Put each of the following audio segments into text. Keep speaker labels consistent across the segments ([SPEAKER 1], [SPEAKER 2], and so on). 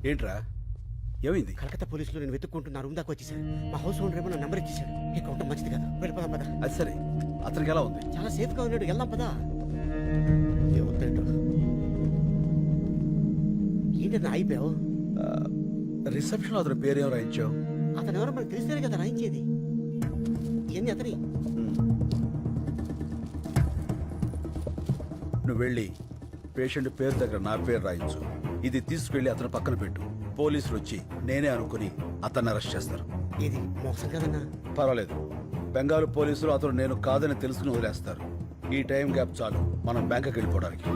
[SPEAKER 1] ఏంట్రా ఏమైంది?
[SPEAKER 2] కలకత్తా పోలీసులు నేను వెతుక్కుంటున్నా రూమ్ దాకా వచ్చేసాను. మా హౌస్ ఓనర్ ఏమో నా నంబర్ ఇచ్చేసాడు. ఇక ఉండటం మంచిది కదా, వెళ్ళిపోదాం పదా.
[SPEAKER 1] అది సరే, అతనికి ఎలా ఉంది?
[SPEAKER 2] చాలా సేఫ్ గా ఉన్నాడు, వెళ్దాం పదా. ఏమవుతాడు ఏంటన్నా అయిపోయావు?
[SPEAKER 1] రిసెప్షన్ లో అతని పేరేం రాయించావు?
[SPEAKER 2] అతను ఎవరో మనకు తెలిస్తేనే కదా రాయించేది. ఏంది అతని?
[SPEAKER 1] నువ్వు వెళ్ళి పేషెంట్ పేరు దగ్గర నా పేరు రాయించు. ఇది తీసుకెళ్లి అతను పక్కన పెట్టు. పోలీసులు వచ్చి నేనే అనుకుని అతన్ని అరెస్ట్ చేస్తారు.
[SPEAKER 2] ఇది మోసం కదన్నా.
[SPEAKER 1] పర్వాలేదు, బెంగాల్ పోలీసులు అతను నేను కాదని తెలుసుకుని వదిలేస్తారు. ఈ టైం గ్యాప్ చాలు మనం బ్యాంకుకి వెళ్ళిపోవడానికి.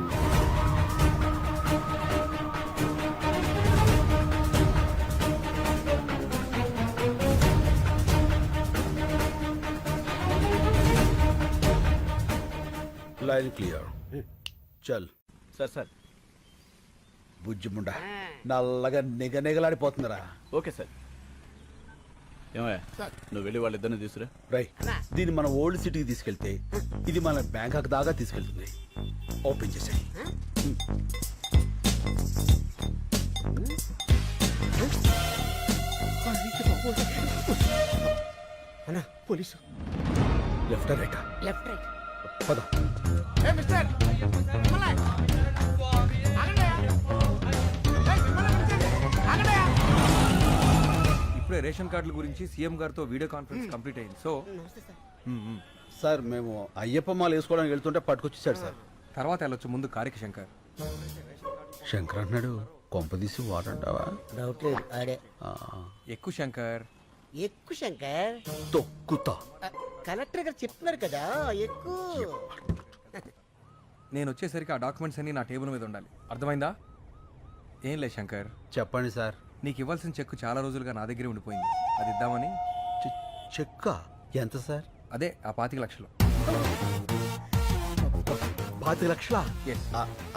[SPEAKER 1] Line clear. చల్
[SPEAKER 3] సార్ సార్.
[SPEAKER 1] బుజ్జిముండా నల్లగా నిగనిగలాడిపోతుందిరా.
[SPEAKER 3] Okay sir. ఏమయ్యా నువ్వు వెళ్ళి వాళ్ళిద్దరిని తీసుకురా.
[SPEAKER 1] రై, దీన్ని మన ఓల్డ్ సిటీకి తీసుకెళ్తే ఇది మన బ్యాంకాక్ దాకా తీసుకెళ్తుంది. ఓపెన్ చేసాయి.
[SPEAKER 2] అన్నా police.
[SPEAKER 1] Left right?
[SPEAKER 2] Left right.
[SPEAKER 1] పద.
[SPEAKER 4] ఇప్పుడే రేషన్ కార్డుల గురించి సీఎం గారితో వీడియో కాన్ఫరెన్స్ కంప్లీట్ అయింది. సో
[SPEAKER 1] సార్ మేము అయ్యప్ప మాల వేసుకోవడానికి వెళ్తుంటే పట్టుకొచ్చేసాడు సార్.
[SPEAKER 4] తర్వాత వెళ్ళొచ్చు, ముందు కారికి శంకర్.
[SPEAKER 1] శంకర్ అన్నాడు, కొంపదీసి వాడంటావా?
[SPEAKER 2] డౌట్ లేదు, ఆడే.
[SPEAKER 4] ఎక్కువ శంకర్.
[SPEAKER 2] ఎక్కువ శంకర్.
[SPEAKER 1] తొక్కుతా.
[SPEAKER 2] కలెక్టర్ గారు చెప్తున్నారు కదా ఎక్కువ.
[SPEAKER 4] నేను వచ్చేసరికి ఆ డాక్యుమెంట్స్ అన్ని నా టేబుల్ మీద ఉండాలి, అర్థమైందా? ఏం లేదు శంకర్,
[SPEAKER 1] చెప్పండి సార్.
[SPEAKER 4] నీకు ఇవ్వాల్సిన చెక్ చాలా రోజులుగా నా దగ్గరే ఉండిపోయింది, అది ఇద్దామని.
[SPEAKER 1] చెక్క ఎంత సార్?
[SPEAKER 4] అదే ఆ 25 లక్షలు.
[SPEAKER 1] 25 లక్షలా?
[SPEAKER 4] Yes.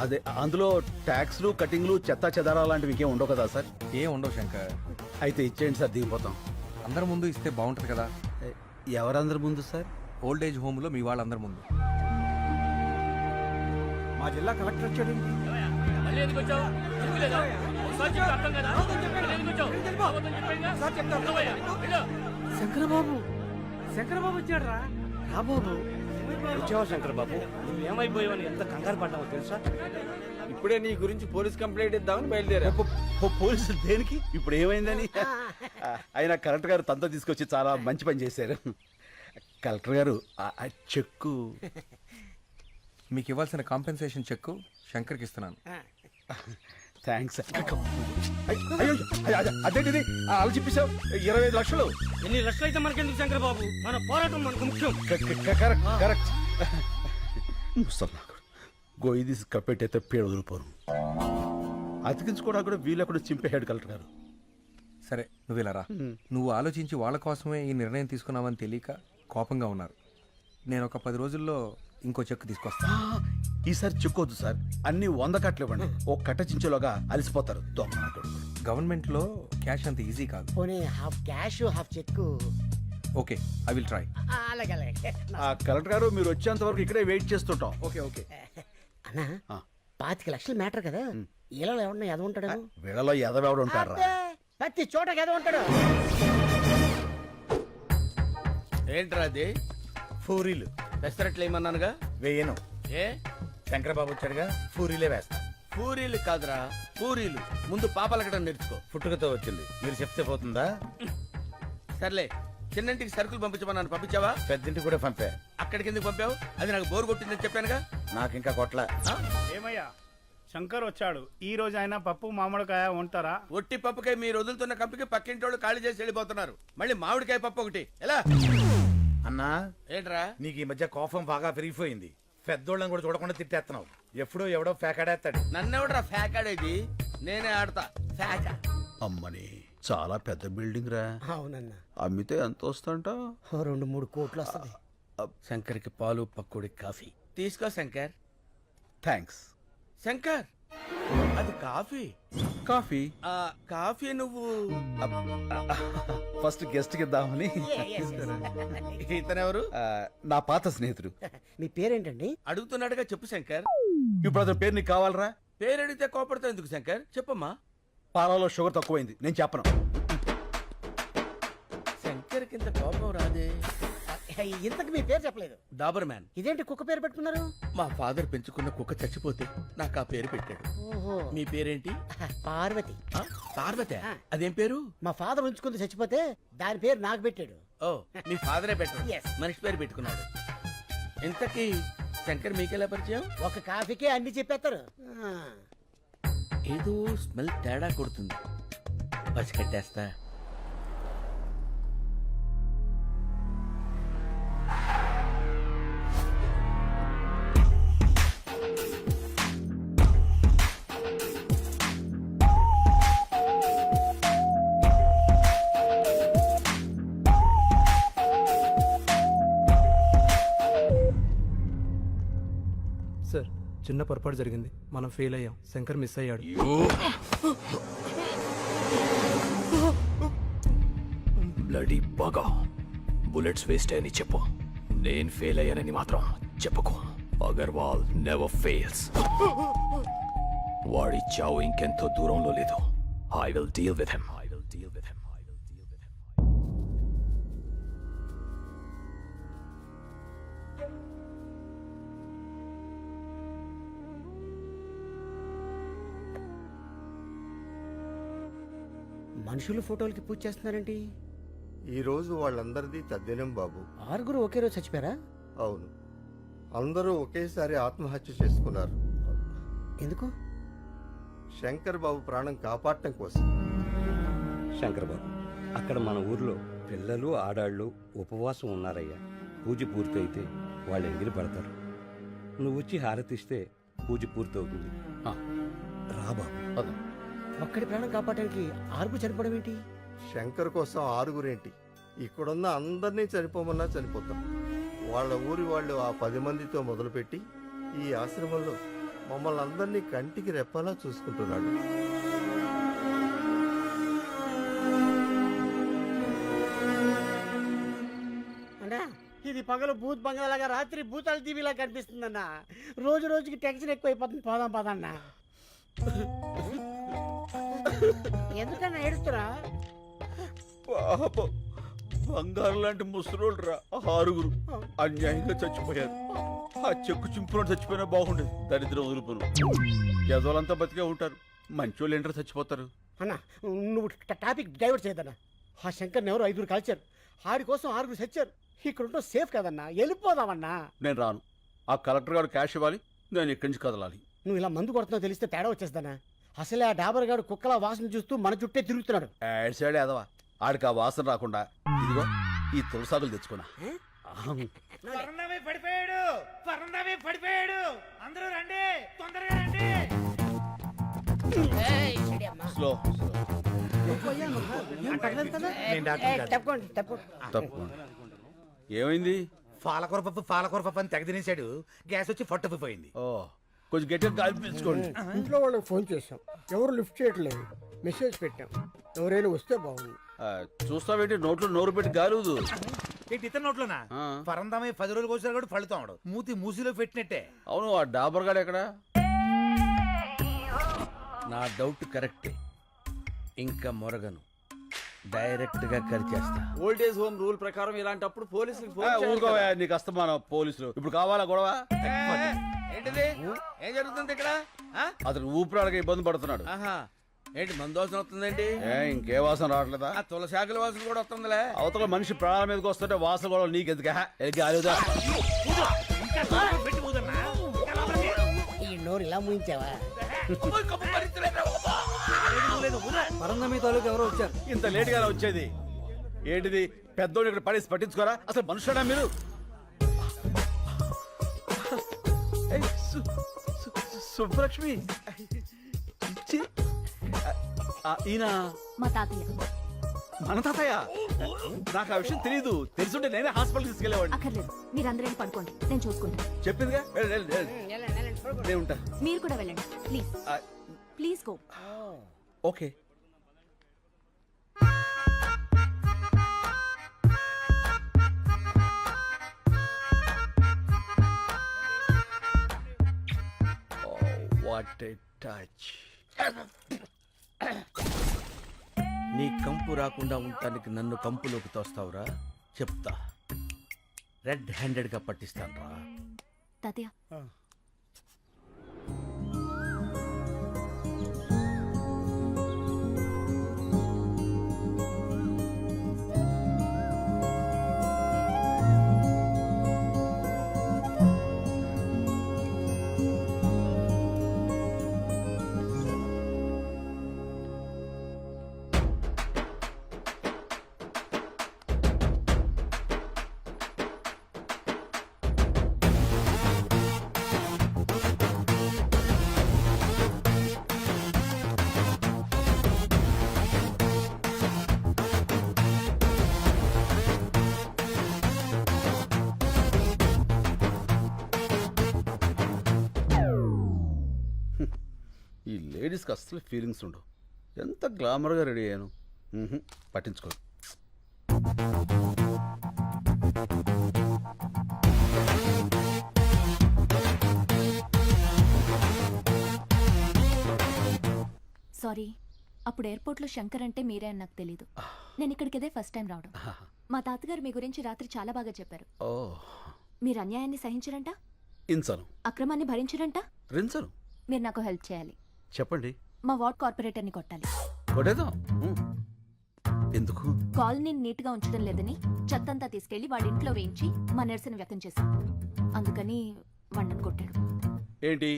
[SPEAKER 1] అదే అందులో ట్యాక్స్లు కటింగ్లు చెత్త చెదారా లాంటివి ఇంకేం ఉండవు కదా సార్?
[SPEAKER 4] ఏం ఉండవు శంకర్.
[SPEAKER 1] అయితే ఇచ్చేయండి సార్, దిగిపోతాం.
[SPEAKER 4] అందరి ముందు ఇస్తే బాగుంటుంది కదా.
[SPEAKER 1] ఎవరందరి ముందు సార్?
[SPEAKER 4] ఓల్డ్ ఏజ్ హోమ్లో మీ వాళ్ళందరి ముందు.
[SPEAKER 5] మా జిల్లా కలెక్టర్ వచ్చాడు.
[SPEAKER 2] శంకరబాబు, శంకరబాబు వచ్చాడు రా. బాబు
[SPEAKER 5] వచ్చావా శంకరబాబు? నువ్వు ఏమైపోయావని ఎంత కంగారు పడ్డావో తెలుసా? ఇప్పుడే నీ గురించి పోలీస్ కంప్లైంట్ ఇద్దామని బయలుదేరా.
[SPEAKER 1] పోలీసులు దేనికి? ఇప్పుడు ఏమైందని? ఆయన కలెక్టర్ గారు తనతో తీసుకొచ్చి చాలా మంచి పని చేశారు. కలెక్టర్ గారు ఆ చెక్కు
[SPEAKER 4] మీకు ఇవ్వాల్సిన కాంపెన్సేషన్ చెక్ శంకర్కి ఇస్తున్నాను.
[SPEAKER 1] థ్యాంక్స్. అదేంటిది అలా చెప్పేశావు? 25 లక్షలు.
[SPEAKER 5] ఎన్ని లక్షలు అయితే మనకెందుకు శంకరబాబు, మన పోరాటం మనకు ముఖ్యం.
[SPEAKER 1] కరెక్ట్. గోయి తీసి కప్పెట్టయితే పేరు వదిలిపోరు. అతికించుకోవడానికి కూడా వీళ్ళు అక్కడ చింపేశాడు కలెక్టర్ గారు.
[SPEAKER 4] సరే నువ్వు ఇలా రా. నువ్వు ఆలోచించి వాళ్ళ కోసమే ఈ నిర్ణయం తీసుకున్నావని తెలియక కోపంగా ఉన్నారు. నేను ఒక 10 రోజుల్లో ఇంకో చెక్ తీసుకొస్తా.
[SPEAKER 1] ఈసారి చెక్కొద్దు సార్, అన్ని 100 కట్టలు ఇవ్వండి. ఓ కట్ట చించేలోగా అలసిపోతారు.
[SPEAKER 4] గవర్నమెంట్ లో క్యాష్ అంత ఈజీ కాదు.
[SPEAKER 2] పోనీ half cash half cheque.
[SPEAKER 4] Okay, I will try.
[SPEAKER 2] అలాగే అలాగే.
[SPEAKER 1] కలెక్టర్ గారు మీరు వచ్చేంత వరకు ఇక్కడే వెయిట్ చేస్తుంటాం.
[SPEAKER 4] ఓకే.
[SPEAKER 2] అన్నా 25 లక్షలు మ్యాటర్ కదా, ఇలా ఎవరన్నా ఎద ఉంటాడు?
[SPEAKER 1] వీళ్ళలో ఎదవెవడు ఉంటారా?
[SPEAKER 2] ప్రతి చోట ఎద ఉంటాడు.
[SPEAKER 5] ఏంట్రా అది? పూరీలు పెసరట్లు ఏమన్నానుగా వేయను. ఏ శంకరబాబు వచ్చాడుగా, పూరీలే వేస్తా. పూరీలు కాదురా, పూరీలు. ముందు పాపలకడం నేర్చుకో. పుట్టుకతో వచ్చింది, మీరు చెప్తే పోతుందా? సర్లే, చిన్నంటికి సరుకులు పంపించమన్నాను, పంపించావా? పెద్దింటికి కూడా పంపా. అక్కడికి ఎందుకు పంపావు? అది నాకు బోరు కొట్టిందని చెప్పానుగా. నాకు ఇంకా కొట్ల.
[SPEAKER 6] ఏమయ్యా, శంకర్ వచ్చాడు. ఈ రోజు ఆయన పప్పు మామిడికాయ ఉంటారా?
[SPEAKER 5] ఒట్టి పప్పుకాయ మీరు వదులుతున్న కంపికి పక్కింటి వాళ్ళు ఖాళీ చేసి వెళ్ళిపోతున్నారు. మళ్ళీ మామిడికాయ పప్పు ఒకటి ఎలా?
[SPEAKER 7] అన్నా
[SPEAKER 5] ఏంట్రా
[SPEAKER 7] నీకు ఈ మధ్య కోపం బాగా పెరిగిపోయింది. పెద్దోళ్ళని కూడా చూడకుండా తిట్టేస్తున్నావు. ఎప్పుడో ఎవడో ఫేకాడేస్తాడు.
[SPEAKER 5] నన్నెవడరా ఫేకాడేది? నేనే ఆడతా ఫేక.
[SPEAKER 1] అమ్మని చాలా పెద్ద బిల్డింగ్ రా.
[SPEAKER 2] అవునన్నా.
[SPEAKER 1] అమ్మితే ఎంత వస్తుంట?
[SPEAKER 2] 2-3 కోట్లు వస్తుంది.
[SPEAKER 5] శంకర్కి పాలు పక్కుడి కాఫీ తీసుకో శంకర్.
[SPEAKER 1] థ్యాంక్స్.
[SPEAKER 5] శంకర్, అది కాఫీ.
[SPEAKER 1] కాఫీ?
[SPEAKER 5] కాఫీ నువ్వు
[SPEAKER 1] ఫస్ట్ గెస్ట్ కి ఇద్దామని.
[SPEAKER 5] ఇతనెవరు?
[SPEAKER 1] నా పాత స్నేహితుడు.
[SPEAKER 2] మీ పేరేంటండి?
[SPEAKER 5] అడుగుతున్నాడుగా చెప్పు శంకర్.
[SPEAKER 1] ఇప్పుడు అతని పేరు నీకు కావాలరా?
[SPEAKER 5] పేరు అడిగితే కోపడతావు ఎందుకు శంకర్? చెప్పమ్మా.
[SPEAKER 1] పాలలో షుగర్ తక్కువైంది నేను చెప్పను.
[SPEAKER 5] శంకర్ కింద కోపం రాదే.
[SPEAKER 2] ఇంతకు మీ పేరు చెప్పలేదు.
[SPEAKER 5] డాబర్ మ్యాన్.
[SPEAKER 2] ఇదేంటి కుక్క పేరు పెట్టుకున్నారు?
[SPEAKER 5] మా ఫాదర్ పెంచుకున్న కుక్క చచ్చిపోతే నాకు ఆ పేరు పెట్టాడు.
[SPEAKER 2] ఓహో,
[SPEAKER 5] మీ పేరేంటి?
[SPEAKER 2] పార్వతి.
[SPEAKER 5] ఆ, పార్వతి.
[SPEAKER 2] ఆ.
[SPEAKER 5] అదేం పేరు?
[SPEAKER 2] మా ఫాదర్ ఉంచుకుంది చచ్చిపోతే దాని పేరు నాకు పెట్టాడు.
[SPEAKER 5] ఓ, మీ ఫాదరే పెట్టాడు.
[SPEAKER 2] Yes.
[SPEAKER 5] మనిషి పేరు పెట్టుకున్నాడు. ఇంతకీ శంకర్ మీకెలా పరిచయం?
[SPEAKER 2] ఒక కాఫీకే అన్ని చెప్పేస్తారు.
[SPEAKER 5] ఏదో స్మెల్ తేడా కొడుతుంది. పసికట్టేస్తా.
[SPEAKER 8] సార్ చిన్న పొరపాటు జరిగింది, మనం ఫెయిల్ అయ్యాం, శంకర్ మిస్ అయ్యాడు.
[SPEAKER 9] బ్లడీ బాగా బుల్లెట్స్ వేస్ట్ అని చెప్పు. నేను ఫెయిల్ అయ్యానని మాత్రం చెప్పకు. Agarwal never fails. వాడి చావు ఇంకెంతో దూరంలో లేదు. I will deal with him.
[SPEAKER 2] మనుషులు ఫోటోలకి పూజ చేస్తున్నారేంటి?
[SPEAKER 10] ఈ రోజు వాళ్ళందరిది తద్దినం బాబు.
[SPEAKER 2] 6 ఒకే రోజు చచ్చిపోయారా?
[SPEAKER 10] అవును, అందరూ ఒకేసారి ఆత్మహత్య చేసుకున్నారు.
[SPEAKER 2] ఎందుకు?
[SPEAKER 10] శంకర్ బాబు ప్రాణం కాపాడటం కోసం.
[SPEAKER 11] శంకర్ బాబు, అక్కడ మన ఊర్లో పిల్లలు ఆడాళ్ళు ఉపవాసం ఉన్నారయ్యా. పూజ పూర్తయితే వాళ్ళు ఎంగిలి పడతారు. నువ్వు వచ్చి హారతిస్తే పూజ పూర్తవుతుంది.
[SPEAKER 3] ఆ,
[SPEAKER 11] రా బాబు.
[SPEAKER 3] పద.
[SPEAKER 2] ఒక్కడి ప్రాణం కాపాడడానికి 6 చనిపోవడం ఏంటి?
[SPEAKER 10] శంకర్ కోసం 6 ఇక్కడున్న అందరినీ చనిపోమన్నా చనిపోతాం. వాళ్ళ ఊరి వాళ్ళు ఆ 10 మందితో మొదలుపెట్టి ఈ ఆశ్రమంలో మమ్మల్ని అందరినీ కంటికి రెప్పలా చూసుకుంటున్నాడు.
[SPEAKER 2] అన్నా, ఇది పగలు భూత్ బంగాలాగా రాత్రి భూతాల టీవీలా కనిపిస్తుందన్నా. రోజు రోజుకి టెన్షన్ ఎక్కువైపోతుంది. పోదాం పదన్నా. ఎందుకన్నా ఏడుస్తురా?
[SPEAKER 1] పాపం బంగారు లాంటి ముసలోళ్ళు రా 6 అన్యాయంగా చచ్చిపోయారు. ఆ చెక్కు చింపులో చచ్చిపోయినా బాగుండేది. దరిద్రం వదులుపును. యజోలంతా బతికే ఉంటారు, మంచోళ్ళు ఏంటో చచ్చిపోతారు.
[SPEAKER 2] అన్నా, నువ్వు టాపిక్ డైవర్ట్ చేయదన్నా. ఆ శంకర్ని ఎవరు 5 కలిచారు. ఆడి కోసం 6 చచ్చారు. ఇక్కడ ఉండడం సేఫ్ కదన్నా, వెళ్ళిపోదామన్నా.
[SPEAKER 1] నేను రాను. ఆ కలెక్టర్ గారు క్యాష్ ఇవ్వాలి, నేను ఇక్కడి నుంచి కదలాలి.
[SPEAKER 2] నువ్వు ఇలా మందు కొడుతున్నావు తెలిస్తే తేడా వచ్చేస్తానా? అసలే ఆ డాబర్ గాడు కుక్కలా వాసన చూస్తూ మన చుట్టే తిరుగుతున్నాడు.
[SPEAKER 1] యాడ్ సైడ్ ఎదవా. ఆడికి ఆ వాసన రాకుండా ఇదిగో ఈ తులసాకులు తెచ్చుకున్నా.
[SPEAKER 5] పడిపోయాడు, పడిపోయాడు. అందరూ రండి, తొందరగా రండి.
[SPEAKER 1] స్లో తప్పకుండా. ఏమైంది?
[SPEAKER 7] పాలకూర పప్పు అని తెగ తినేశాడు. గ్యాస్ వచ్చి పట్టుకుపోయింది.
[SPEAKER 1] ఓ, కొంచెం గట్టిగా గాలి పీల్చుకోండి.
[SPEAKER 2] ఇంట్లో వాళ్ళకి ఫోన్ చేశాం, ఎవరు లిఫ్ట్ చేయట్లేదు. మెసేజ్ పెట్టాం, ఎవరైనా వస్తే బాగుంది.
[SPEAKER 1] చూస్తావేంటి, నోట్లో నోరు పెట్టి గాలుదు.
[SPEAKER 7] ఏంటి ఇతర నోట్లోనా?
[SPEAKER 1] ఆ.
[SPEAKER 7] పరందామే 10 రోజులు కోసారు కూడా పళ్ళుతాడు. మూతి మూసిలో పెట్టినట్టే.
[SPEAKER 1] అవును, ఆ డాబర్ గాడు ఎక్కడ?
[SPEAKER 5] నా డౌట్ కరెక్టే. ఇంకా మొరగను, డైరెక్ట్ గా కరిచేస్తా.
[SPEAKER 3] ఓల్డేజ్ హోమ్ రూల్ ప్రకారం ఇలాంటప్పుడు పోలీసులకు
[SPEAKER 1] ఊరుకోవా, నీకు అస్తమానం పోలీసులు. ఇప్పుడు కావాలా గొడవ?
[SPEAKER 5] ఏంటిది? ఏం జరుగుతుంది ఇక్కడ? ఆ?
[SPEAKER 1] అతను ఊపిరాడక ఇబ్బంది పడుతున్నాడు.
[SPEAKER 5] ఆహా, ఏంటి మందోసన వస్తుందేంటి?
[SPEAKER 1] ఇంకే వాసన రావట్లేదా?
[SPEAKER 5] ఆ తులసాకుల వాసన కూడా వస్తుందిలే.
[SPEAKER 1] అవతల మనిషి ప్రాణాల మీదకి వస్తుంటే వాసన గొడవ నీకెందుకా? గాలిదా?
[SPEAKER 2] ఈ నోరు ఇలా ముయించావా?
[SPEAKER 11] పరందమీ తాలూకు ఎవరో వచ్చారు.
[SPEAKER 1] ఇంత లేట్ గానే వచ్చేది ఏంటిది? పెద్దోడు ఇక్కడ పడేసి పట్టించుకోరా? అసలు మనుషుడా మీరు? ఏయ్, సుబ్బలక్ష్మి, ఛీ. ఈయన
[SPEAKER 12] మా తాతయ్య.
[SPEAKER 1] మన తాతయ్య? నాకు ఆ విషయం తెలియదు. తెలుసుంటే నేనే హాస్పిటల్ తీసుకెళ్లేవాడిని.
[SPEAKER 12] అక్కర్లేదు, మీరందరూ పడుకోండి, నేను చూసుకుంటా.
[SPEAKER 1] చెప్పిందిగా, నేను ఉంటా.
[SPEAKER 12] మీరు కూడా వెళ్ళండి please. Please go.
[SPEAKER 1] Okay. What a touch.
[SPEAKER 5] నీ కంపు రాకుండా ఉండటానికి నన్ను కంపులోకి తోస్తావురా? చెప్తా, రెడ్ హ్యాండెడ్ గా పట్టిస్తాను రా.
[SPEAKER 12] తాతయ్య
[SPEAKER 1] ఈ లేడీస్కి అస్సలు ఫీలింగ్స్ ఉండవు. ఎంత గ్లామర్గా రెడీ అయ్యాను. పట్టించుకో.
[SPEAKER 12] సారీ, అప్పుడు ఎయిర్పోర్ట్లో శంకర్ అంటే మీరే అని నాకు తెలీదు. నేను ఇక్కడికి ఇదే ఫస్ట్ టైం రావడం. మా తాతగారు మీ గురించి రాత్రి చాలా బాగా చెప్పారు.
[SPEAKER 1] ఓ,
[SPEAKER 12] మీరు అన్యాయాన్ని సహించరంట,
[SPEAKER 1] ఇన్సను
[SPEAKER 12] అక్రమాన్ని భరించరంట.
[SPEAKER 1] రిన్సను.
[SPEAKER 12] మీరు నాకు హెల్ప్ చేయాలి.
[SPEAKER 1] చెప్పండి.
[SPEAKER 12] మా వార్డ్ కార్పొరేటర్ని కొట్టాలి.
[SPEAKER 1] కొట్టేద్దాం. ఎందుకు?
[SPEAKER 12] కాలనీని నీట్ గా ఉంచడం లేదని చెత్తంతా తీసుకెళ్లి వాడి ఇంట్లో వేయించి మా నిరసన వ్యక్తం చేశాం. అందుకని వాడిని కొట్టాడు.
[SPEAKER 1] ఏంటి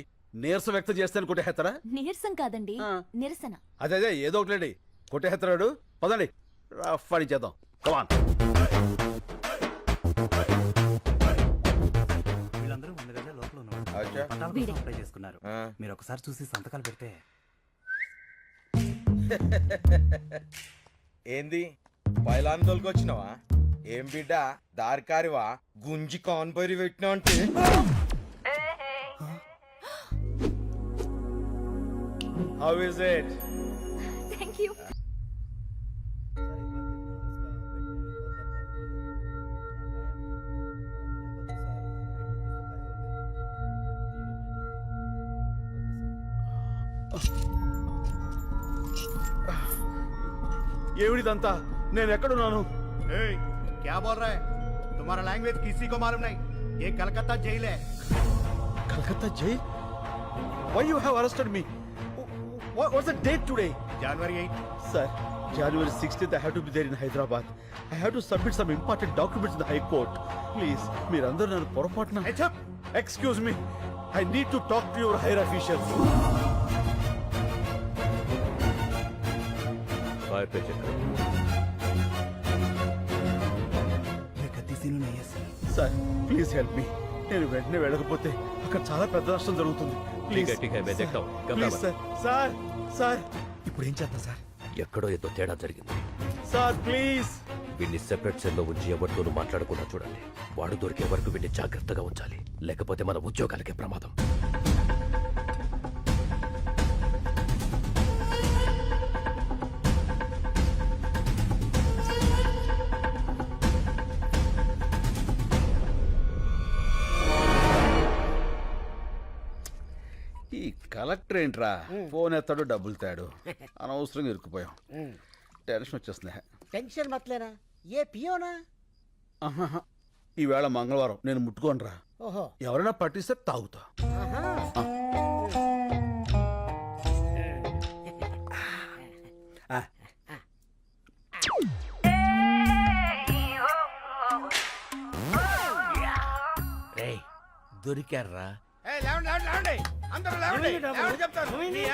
[SPEAKER 1] నీరసం వ్యక్తం చేస్తాను కొట్టేస్తారా?
[SPEAKER 12] నీరసం కాదండి, నిరసన.
[SPEAKER 1] అదే ఏదో ఒకటి కొట్టేస్తాడు. పదండి, రఫ్ చేద్దాం. కమాన్.
[SPEAKER 13] వీళ్ళందరూ ముందుగానే లోపల ఉన్నారు.
[SPEAKER 12] వీడే.
[SPEAKER 13] అప్లై చేసుకున్నారు. మీరు ఒకసారి చూసి సంతకాలు పెడితే.
[SPEAKER 7] ఏంది పైలాన్ తోలుకొచ్చినావా? ఏం బిడ్డ దారికారివా? గుంజి కాన్పరి పెట్టినా అంటే how is it?
[SPEAKER 12] Thank you.
[SPEAKER 1] ఏమిడిదంతా? నేను ఎక్కడున్నాను?
[SPEAKER 6] क्या बोल रहा है? तुम्हारा लैंग्वेज किसी को मालूम नहीं. ये कलकत्ता जेल है.
[SPEAKER 1] Calcutta jail? Why you have arrested me? What's the date today?
[SPEAKER 6] January 8.
[SPEAKER 1] Sir, January 16th I have to be there in Hyderabad. I have to submit some important documents in the High Court. Please, మీరందరూ నన్ను పొరపాటున. Excuse me. I need to talk to your higher officials.
[SPEAKER 9] Fire पे check करो.
[SPEAKER 1] Sir, please help me. నేను వెంటనే వెళ్ళకపోతే అక్కడ చాలా పెద్ద నష్టం జరుగుతుంది. ప్లీజ్.
[SPEAKER 9] ठीक है मैं देखता हूँ.
[SPEAKER 1] Please sir. సార్ సార్
[SPEAKER 13] ఇప్పుడు ఏం చేద్దాం సార్?
[SPEAKER 9] ఎక్కడో ఏదో తేడా జరిగింది.
[SPEAKER 1] Sir please.
[SPEAKER 9] వీడిని సెపరేట్ సెల్లో ఉంచి ఎవరితోనూ మాట్లాడకుండా చూడండి. వాడు దొరికే వరకు వీడిని జాగ్రత్తగా ఉంచాలి, లేకపోతే మన ఉద్యోగాలకే ప్రమాదం.
[SPEAKER 1] ఈ కలెక్టర్ ఏంట్రా ఫోన్ ఎత్తాడు, డబ్బులు తాడు. అనవసరంగా ఇరుక్కుపోయాం. టెన్షన్ వచ్చేస్తుంది.
[SPEAKER 2] టెన్షన్ మతలేనా? ఏ పియోనా?
[SPEAKER 1] ఈవేళ మంగళవారం, నేను ముట్టుకోనరా.
[SPEAKER 2] ఓహో,
[SPEAKER 1] ఎవరైనా పట్టిస్తే తాగుతా.
[SPEAKER 5] రేయ్, దొరికారా?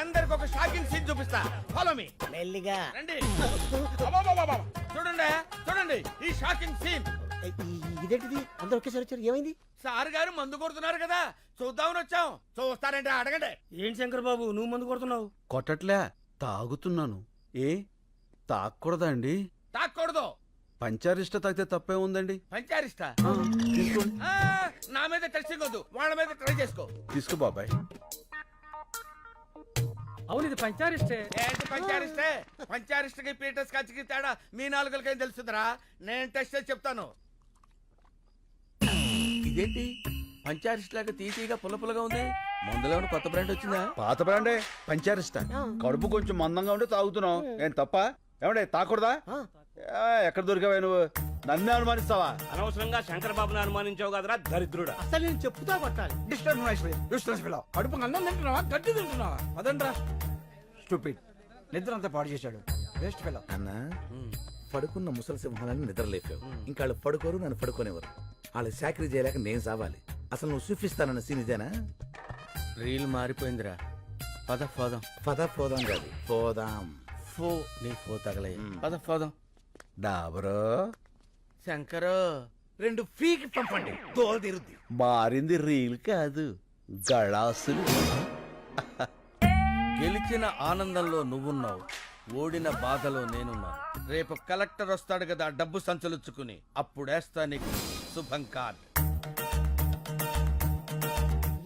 [SPEAKER 7] అందరికి ఒక షాకింగ్ సీన్ చూపిస్తా. Follow me.
[SPEAKER 2] మెల్లిగా
[SPEAKER 7] రండి. చూడండి చూడండి ఈ షాకింగ్ సీన్.
[SPEAKER 2] ఇదేంటిది? అందరూ ఒకేసారి వచ్చారు. ఏమైంది?
[SPEAKER 7] సార్ గారు మందు కొడుతున్నారు కదా, చూద్దామని వచ్చాం. చూస్తారంటే అడగండి.
[SPEAKER 8] ఏంటి శంకర్ బాబు నువ్వు మందు కొడుతున్నావు?
[SPEAKER 1] కొట్టట్లే, తాగుతున్నాను. ఏ తాగకూడదా అండి?
[SPEAKER 7] తాక్కూడదు.
[SPEAKER 1] పంచారిష్ట తాగితే తప్పే ఉందండి.
[SPEAKER 7] పంచారిస్తా?
[SPEAKER 1] తీసుకోండి.
[SPEAKER 7] నా మీద టెస్టింగ్ వద్దు, వాళ్ళ మీద ట్రై చేసుకో.
[SPEAKER 1] తీసుకో బాబాయ్.
[SPEAKER 8] అవును ఇది పంచారిస్టే.
[SPEAKER 7] ఏంటి పంచారిస్టే? పంచారిస్ట్కి పీటర్స్ కచ్చికి తేడా మీ నాలుగులకేం తెలుస్తుందిరా? నేను టెస్ట్ చేసి చెప్తాను. ఇదేంటి పంచారిస్ట్ లాగా తీసిగా పుల్ల పుల్లగా ఉంది?
[SPEAKER 5] మందులో ఏమైనా కొత్త బ్రాండ్ వచ్చిందా?
[SPEAKER 1] పాత బ్రాండే పంచారిస్తా. కడుపు కొంచెం మందంగా ఉంటే తాగుతున్నావు. ఏం తప్ప? ఏమండే తాకూడదా? ఎక్కడ దొరికావా నువ్వు? నన్నే అనుమానిస్తావా?
[SPEAKER 11] అనవసరంగా శంకర్ బాబుని అనుమానించావు కదరా దరిద్రుడా.
[SPEAKER 2] అసలు నేను చెప్పుతా కొట్టాలి.
[SPEAKER 5] కడుపు అన్నం తింటున్నావా గడ్డి తింటున్నావా? అదండ్రా
[SPEAKER 13] స్టూపిడ్ నిద్ర అంతా పాడు చేశాడు వేస్ట్ ఫెలో.
[SPEAKER 5] అన్నా పడుకున్న ముసలి సింహాలని నిద్రలేపావు. ఇంకా వాళ్ళు పడుకోరు, నన్ను పడుకోనివ్వరు. వాళ్ళు చాకరీ చేయలేక నేను సావాలి. అసలు నువ్వు చూపిస్తానన్న సీన్ ఇదేనా? రీల్ మారిపోయిందిరా. పద పోదాం. పద పోదాం కాదు, పోదాం. ఫో నీ ఫో తగలే. పద పోదాం. డాబరో శంకరో 2 ఫీకి పంపండి, తోలు తిరుద్ది.
[SPEAKER 1] మారింది రీల్ కాదు, గళాసులు.
[SPEAKER 5] గెలిచిన ఆనందంలో నువ్వున్నావు, ఓడిన బాధలో నేనున్నాను. రేపు కలెక్టర్ వస్తాడు కదా డబ్బు సంచలుచ్చుకుని, అప్పుడేస్తా నీకు శుభం కార్డ్.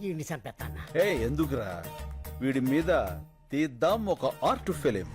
[SPEAKER 2] ఈ నిజం పెద్ద
[SPEAKER 1] ఎందుకురా, వీడి మీద తీద్దాం ఒక ఆర్ట్ ఫిలిం.